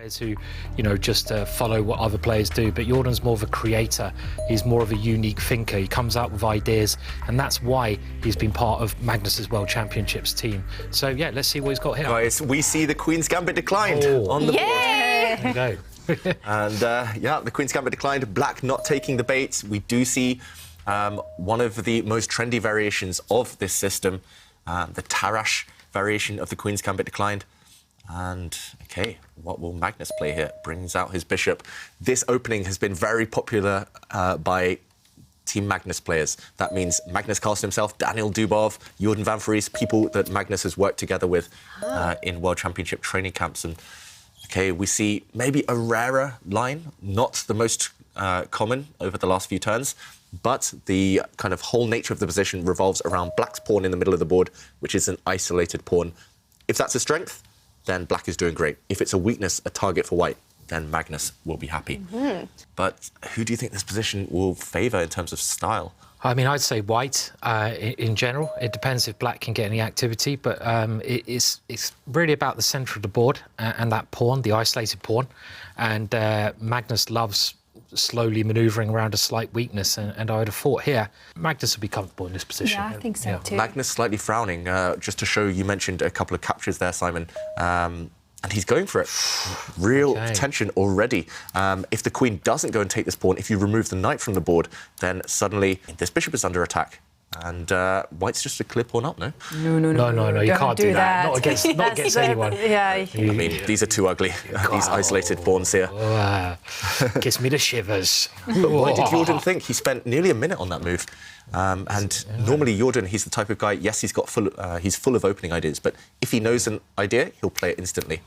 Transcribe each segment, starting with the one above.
Players who, just follow what other players do, but Jordan's more of a creator. He's more of a unique thinker. He comes out with ideas, and that's why he's been part of Magnus's World Championships team. So yeah, let's see what he's got here. Guys, we see the Queen's Gambit declined on the board. There you go. And the Queen's Gambit declined. Black not taking the bait. We do see one of the most trendy variations of this system, the Tarash variation of the Queen's Gambit declined. And, OK, what will Magnus play here? Brings out his bishop. This opening has been very popular by Team Magnus players. That means Magnus Carlsen himself, Daniel Dubov, Jorden Van Foreest, people that Magnus has worked together with in World Championship training camps. And, OK, we see maybe a rarer line, not the most common over the last few turns, but the kind of whole nature of the position revolves around Black's pawn in the middle of the board, which is an isolated pawn. If that's a strength, then Black is doing great. If it's a weakness, a target for White, then Magnus will be happy. But who do you think this position will favour in terms of style? I mean, I'd say White in general. It depends if Black can get any activity, but it's really about the centre of the board and that pawn, the isolated pawn. And Magnus loves slowly manoeuvring around a slight weakness, and I would have thought here Magnus would be comfortable in this position. Yeah, I think so too. Magnus slightly frowning, just to show, you mentioned a couple of captures there, Simon, and he's going for it. Real tension already. If the Queen doesn't go and take this pawn, if you remove the knight from the board, then suddenly this bishop is under attack. And White's just a clear pawn up, no? No, you can't do that. Not against anyone. Yeah. I mean, these are too ugly, these isolated pawns here. Gives me the shivers. But what did Jorden think? He spent nearly a minute on that move. Normally, Jorden, he's the type of guy, yes, he's full of opening ideas, but if he knows an idea, he'll play it instantly.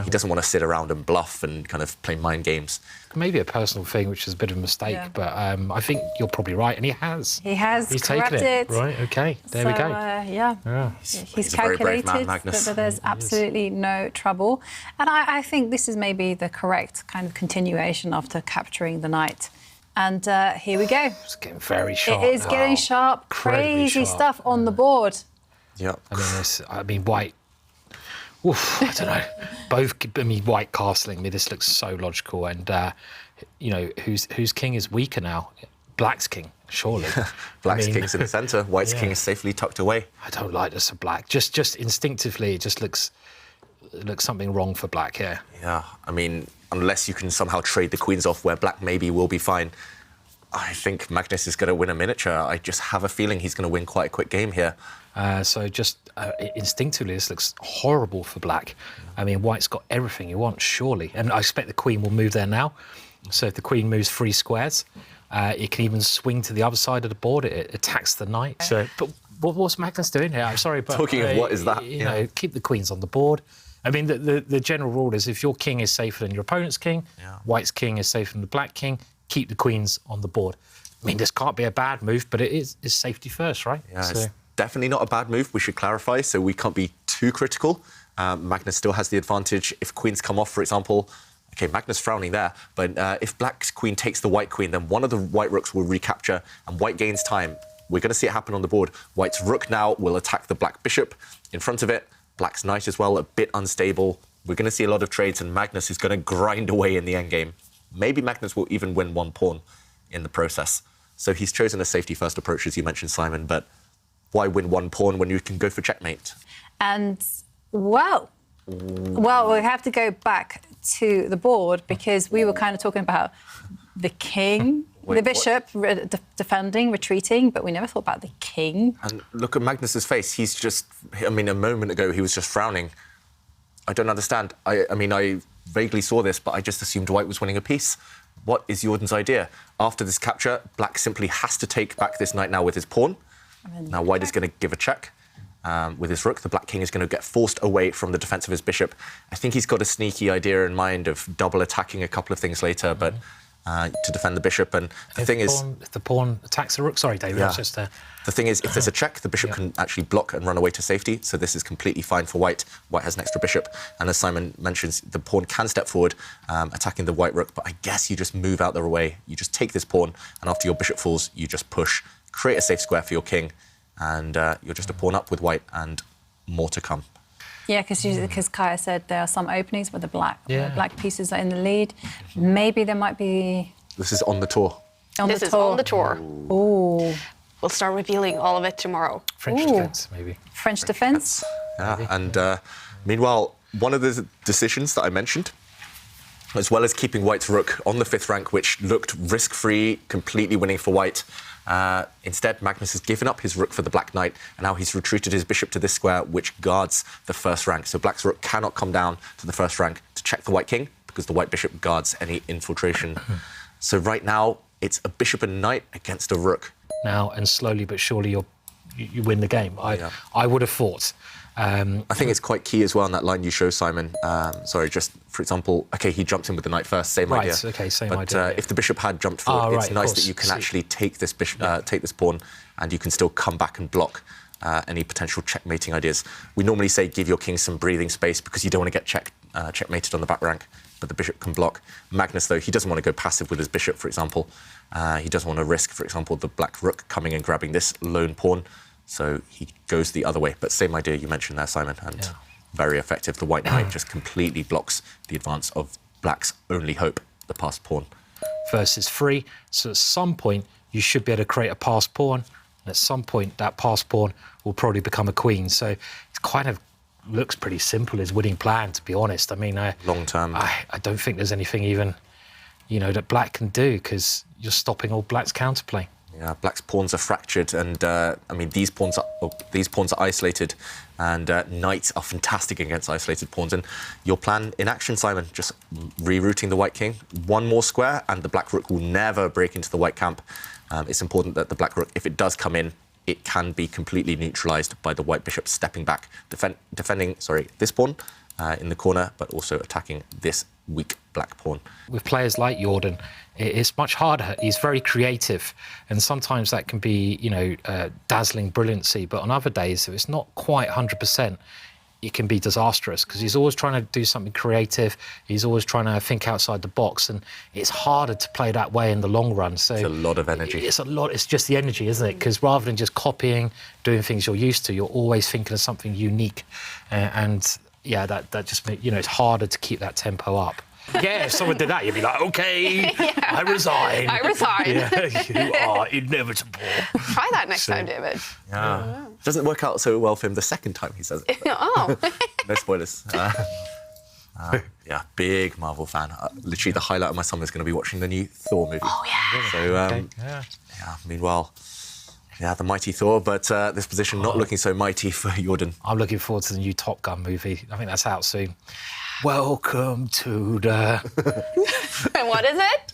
He doesn't want to sit around and bluff and kind of play mind games. Maybe a personal thing, which is a bit of a mistake, but I think you're probably right, and he has. He's taken it. Right, OK, there we go. He's a very brave man, calculated Magnus. that there's absolutely no trouble. And I think this is maybe the correct kind of continuation after capturing the knight. And here we go. It's getting very sharp. It is getting sharp, crazy stuff on the board. Yeah. I mean, White... Oof, I don't know. White castling me. This looks so logical, and whose king is weaker now? Black's king, surely. Black's king's in the centre. White's king is safely tucked away. I don't like this for Black. Just instinctively, it just looks something wrong for Black here. Yeah, I mean, unless you can somehow trade the queens off, where Black maybe will be fine. I think Magnus is going to win a miniature. I just have a feeling he's going to win quite a quick game here. So just instinctively, this looks horrible for Black. I mean, White's got everything he wants, surely. And I expect the Queen will move there now. So if the Queen moves 3 squares, it can even swing to the other side of the board. It attacks the knight. So, but what's Magnus doing here? I'm sorry, but... Talking of what is that? You know, keep the Queens on the board. I mean, the general rule is if your king is safer than your opponent's king, White's king is safer than the Black king, keep the Queens on the board. I mean, this can't be a bad move, but it is safety first, right? Yeah, it's definitely not a bad move, we should clarify, so we can't be too critical. Magnus still has the advantage if queens come off, for example. OK, Magnus frowning there, but if Black's queen takes the White queen, then one of the White rooks will recapture, and White gains time. We're going to see it happen on the board. White's rook now will attack the Black bishop in front of it. Black's knight as well, a bit unstable. We're going to see a lot of trades, and Magnus is going to grind away in the endgame. Maybe Magnus will even win 1 pawn in the process. So he's chosen a safety-first approach, as you mentioned, Simon, but why win 1 pawn when you can go for checkmate? And, well, we have to go back to the board because we were kind of talking about the king, the bishop defending, retreating, but we never thought about the king. And look at Magnus's face. He's just, I mean, a moment ago he was just frowning. I don't understand. I mean, I vaguely saw this, but I just assumed White was winning a piece. What is Jorden's idea? After this capture, Black simply has to take back this knight now with his pawn. Now White is going to give a check with his rook. The Black king is going to get forced away from the defence of his bishop. I think he's got a sneaky idea in mind of double attacking a couple of things later, but to defend the bishop. And the thing is... If the pawn attacks the rook... Sorry, David, I was just... The thing is, if there's a check, the bishop can actually block and run away to safety, so this is completely fine for White. White has an extra bishop, and as Simon mentions, the pawn can step forward, attacking the White rook, but I guess you just move out the way. You just take this pawn, and after your bishop falls, you just push, create a safe square for your king, and you're just a pawn up with White, and more to come. Yeah, because Kaya said there are some openings where the black pieces are in the lead. Maybe there might be... This is on the tour. This is on the tour. Oh. We'll start revealing all of it tomorrow. French defence, maybe. French defence. Yeah, and meanwhile, one of the decisions that I mentioned, as well as keeping White's rook on the 5th rank, which looked risk-free, completely winning for White. Instead, Magnus has given up his rook for the Black Knight, and now he's retreated his bishop to this square, which guards the 1st rank. So Black's rook cannot come down to the 1st rank to check the White king, because the White bishop guards any infiltration. So right now, it's a bishop and knight against a rook. Now, and slowly but surely, you win the game. I would have thought. I think it's quite key as well in that line you show, Simon. Sorry, just for example, OK, he jumped in with the knight first, same idea. Right, OK, same but, idea. If the bishop had jumped forward, it's nice that you can actually take this bishop, take this pawn, and you can still come back and block any potential checkmating ideas. We normally say give your king some breathing space because you don't want to get checkmated on the back rank, but the bishop can block. Magnus, though, he doesn't want to go passive with his bishop, for example. He doesn't want to risk, for example, the black rook coming and grabbing this lone pawn. So he goes the other way. But same idea you mentioned there, Simon, and very effective. The white knight just completely blocks the advance of black's only hope, the passed pawn. Versus free. So at some point, you should be able to create a passed pawn. And at some point, that passed pawn will probably become a queen. So it's kind of looks pretty simple as winning plan, to be honest. I mean, long term. I don't think there's anything even, that black can do because you're stopping all black's counterplay. Yeah, black's pawns are fractured, and I mean these pawns are isolated, and knights are fantastic against isolated pawns. And your plan in action, Simon, just rerouting the white king, one more square, and the black rook will never break into the white camp. It's important that the black rook, if it does come in, it can be completely neutralised by the white bishop stepping back, defending this pawn in the corner, but also attacking this weak black pawn. With players like Jorden, it's much harder. He's very creative, and sometimes that can be, dazzling brilliancy. But on other days, if it's not quite 100%, it can be disastrous because he's always trying to do something creative. He's always trying to think outside the box, and it's harder to play that way in the long run. So it's a lot of energy. It's a lot. It's just the energy, isn't it? Because rather than just copying, doing things you're used to, you're always thinking of something unique, and yeah, that just makes, it's harder to keep that tempo up. Yeah, if someone did that, you'd be like, OK, I resign. I resign. Yeah, you are inevitable. Try that next time, David. Yeah. Doesn't work out so well for him the second time he says it. Oh. No spoilers. Yeah, big Marvel fan. Literally, the highlight of my summer is going to be watching the new Thor movie. Oh, yeah. So, yeah, meanwhile, the mighty Thor, but this position not looking so mighty for Jorden. I'm looking forward to the new Top Gun movie. I think that's out soon. Welcome to the... And what is it?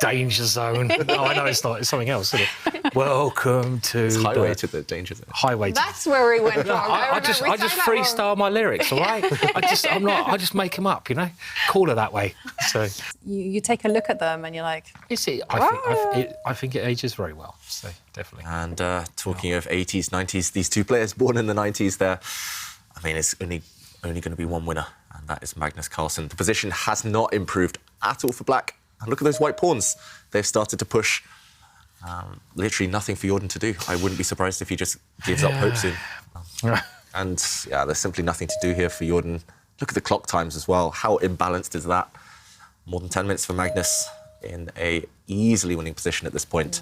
Danger Zone. Oh, I know it's not. It's something else, isn't it? Welcome to it's highway to the danger zone. Highway. That's where we went wrong. I just freestyle my lyrics, all right? I just make them up, Call it that way. So you take a look at them and you're like, I think it ages very well. So definitely. And talking of 80s, 90s, these two players born in the 90s, it's only going to be one winner, and that is Magnus Carlsen. The position has not improved at all for black. And look at those white pawns. They've started to push. Literally nothing for Jorden to do. I wouldn't be surprised if he just gives up hope soon. And there's simply nothing to do here for Jorden. Look at the clock times as well. How imbalanced is that? More than 10 minutes for Magnus in a easily winning position at this point.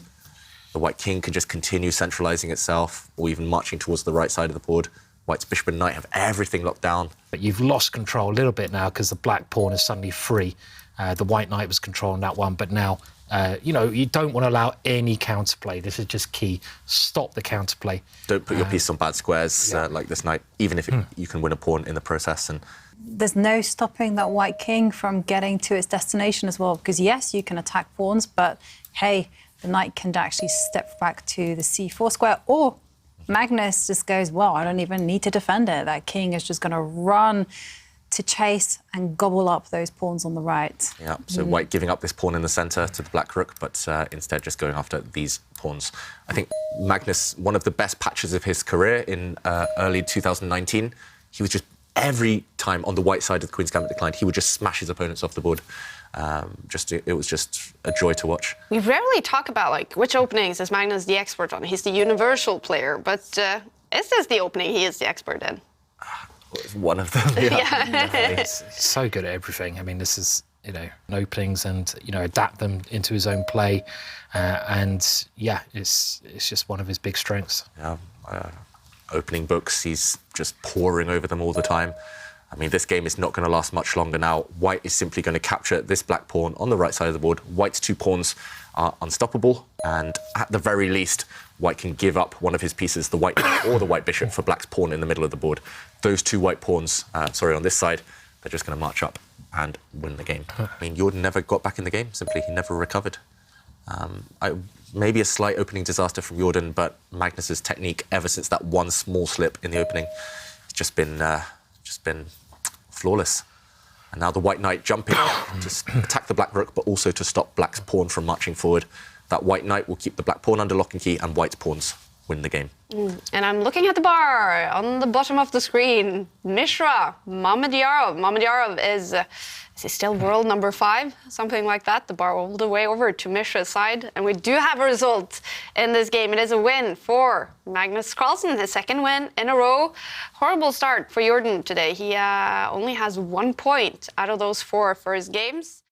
The white king can just continue centralising itself or even marching towards the right side of the board. White's bishop and knight have everything locked down. But you've lost control a little bit now because the black pawn is suddenly free. The white knight was controlling that one, but now, you don't want to allow any counterplay. This is just key. Stop the counterplay. Don't put your piece on bad squares like this knight, even if you can win a pawn in the process. And there's no stopping that white king from getting to its destination as well, because yes, you can attack pawns, but hey, the knight can actually step back to the c4 square, or Magnus just goes, well, I don't even need to defend it. That king is just going to run to chase and gobble up those pawns on the right. Yeah, so white giving up this pawn in the centre to the black rook, but instead just going after these pawns. I think Magnus, one of the best patches of his career in early 2019, he was just every time on the white side of the Queen's Gambit declined, he would just smash his opponents off the board. It was just a joy to watch. We rarely talk about which openings is Magnus the expert on. He's the universal player, but is this the opening he is the expert in? was one of them. Yeah. He's so good at everything. I mean, this is, openings and, adapt them into his own play. And yeah, it's just one of his big strengths. Yeah. Opening books, he's just poring over them all the time. I mean, this game is not going to last much longer now. White is simply going to capture this black pawn on the right side of the board. White's 2 pawns are unstoppable, and at the very least, White can give up one of his pieces, the white or the white bishop, for black's pawn in the middle of the board. Those 2 white pawns, on this side, they're just going to march up and win the game. I mean, Jorden never got back in the game, simply he never recovered. Maybe a slight opening disaster from Jorden, but Magnus's technique ever since that one small slip in the opening has just been flawless. And now the white knight jumping to attack the black rook, but also to stop black's pawn from marching forward. That white knight will keep the black pawn under lock and key, and white's pawns win the game. And I'm looking at the bar on the bottom of the screen. Mishra, Mamedyarov. Mamedyarov is he still world number 5? Something like that. The bar all the way over to Mishra's side. And we do have a result in this game. It is a win for Magnus Carlsen, his 2nd win in a row. Horrible start for Jorden today. He only has 1 point out of those 4 first games.